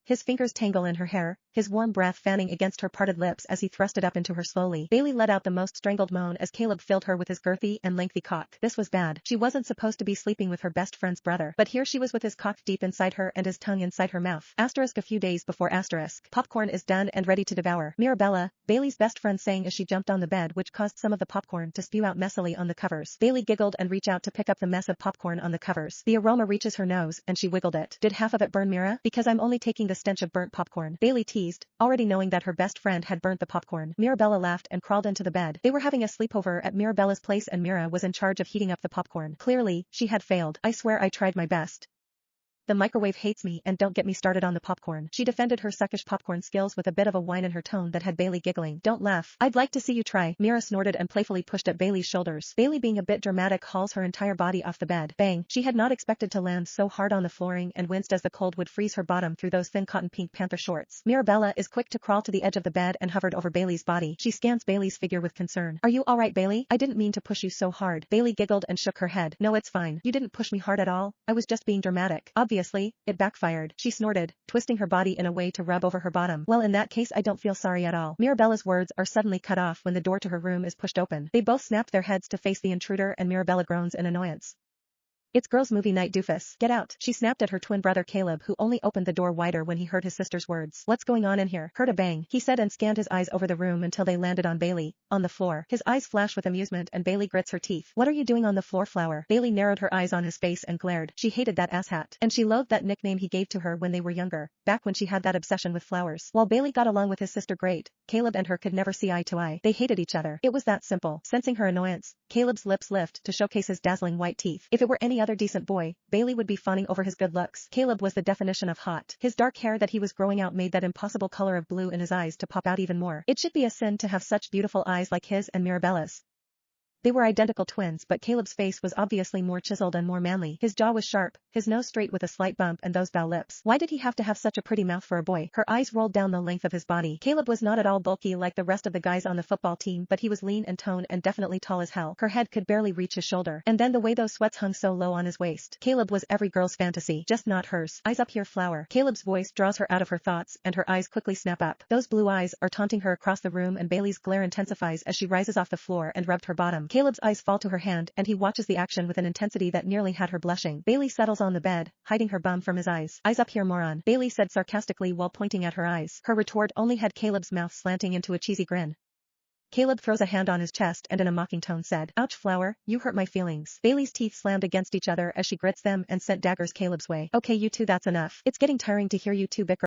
His fingers tangle in her hair, his warm breath fanning against her parted lips as he thrust it up into her slowly. Bailey let out the most strangled moan as Caleb filled her with his girthy and lengthy cock. This was bad. She wasn't supposed to be sleeping with her best friend's brother, but here she was with his cock deep inside her and his tongue inside her mouth. Asterisk a few days before asterisk. Popcorn is done and ready to devour. Mirabella, Bailey's best friend, sang as she jumped on the bed, which caused some of the popcorn to spew out messily on the covers. Bailey giggled and reached out to pick up the mess of popcorn on the covers. The aroma reaches her nose and she wiggled it. Did half of it burn, Mira? Because I'm only taking the stench of burnt popcorn, Bailey teased, already knowing that her best friend had burnt the popcorn. Mirabella laughed and crawled into the bed. They were having a sleepover at Mirabella's place and Mira was in charge of heating up the popcorn. Clearly, she had failed. I swear I tried my best. The microwave hates me and don't get me started on the popcorn. She defended her suckish popcorn skills with a bit of a whine in her tone that had Bailey giggling. Don't laugh. I'd like to see you try. Mira snorted and playfully pushed at Bailey's shoulders. Bailey, being a bit dramatic, hauls her entire body off the bed. Bang. She had not expected to land so hard on the flooring and winced as the cold would freeze her bottom through those thin cotton pink panther shorts. Mirabella is quick to crawl to the edge of the bed and hovered over Bailey's body. She scans Bailey's figure with concern. Are you alright, Bailey? I didn't mean to push you so hard. Bailey giggled and shook her head. No, it's fine. You didn't push me hard at all. I was just being dramatic. Obviously, it backfired. She snorted, twisting her body in a way to rub over her bottom. Well, in that case I don't feel sorry at all. Mirabella's words are suddenly cut off when the door to her room is pushed open. They both snapped their heads to face the intruder and Mirabella groans in annoyance. It's girls' movie night, doofus. Get out. She snapped at her twin brother Caleb, who only opened the door wider when he heard his sister's words. What's going on in here? Heard a bang, he said and scanned his eyes over the room until they landed on Bailey, on the floor. His eyes flash with amusement and Bailey grits her teeth. What are you doing on the floor, Flower? Bailey narrowed her eyes on his face and glared. She hated that asshat. And she loathed that nickname he gave to her when they were younger, back when she had that obsession with flowers. While Bailey got along with his sister great, Caleb and her could never see eye to eye. They hated each other. It was that simple. Sensing her annoyance, Caleb's lips lift to showcase his dazzling white teeth. If it were any other decent boy, Bailey would be fawning over his good looks. Caleb was the definition of hot. His dark hair that he was growing out made that impossible color of blue in his eyes to pop out even more. It should be a sin to have such beautiful eyes like his and Mirabella's. They were identical twins, but Caleb's face was obviously more chiseled and more manly. His jaw was sharp, his nose straight with a slight bump and those bow lips. Why did he have to have such a pretty mouth for a boy? Her eyes rolled down the length of his body. Caleb was not at all bulky like the rest of the guys on the football team, but he was lean and toned and definitely tall as hell. Her head could barely reach his shoulder. And then the way those sweats hung so low on his waist. Caleb was every girl's fantasy, just not hers. Eyes up here, Flower. Caleb's voice draws her out of her thoughts and her eyes quickly snap up. Those blue eyes are taunting her across the room and Bailey's glare intensifies as she rises off the floor and rubbed her bottom. Caleb's eyes fall to her hand and he watches the action with an intensity that nearly had her blushing. Bailey settles on the bed, hiding her bum from his eyes. Eyes up here, moron, Bailey said sarcastically while pointing at her eyes. Her retort only had Caleb's mouth slanting into a cheesy grin. Caleb throws a hand on his chest and in a mocking tone said, Ouch, Flower, you hurt my feelings. Bailey's teeth slammed against each other as she grits them and sent daggers Caleb's way. Okay, you two, that's enough. It's getting tiring to hear you two bicker.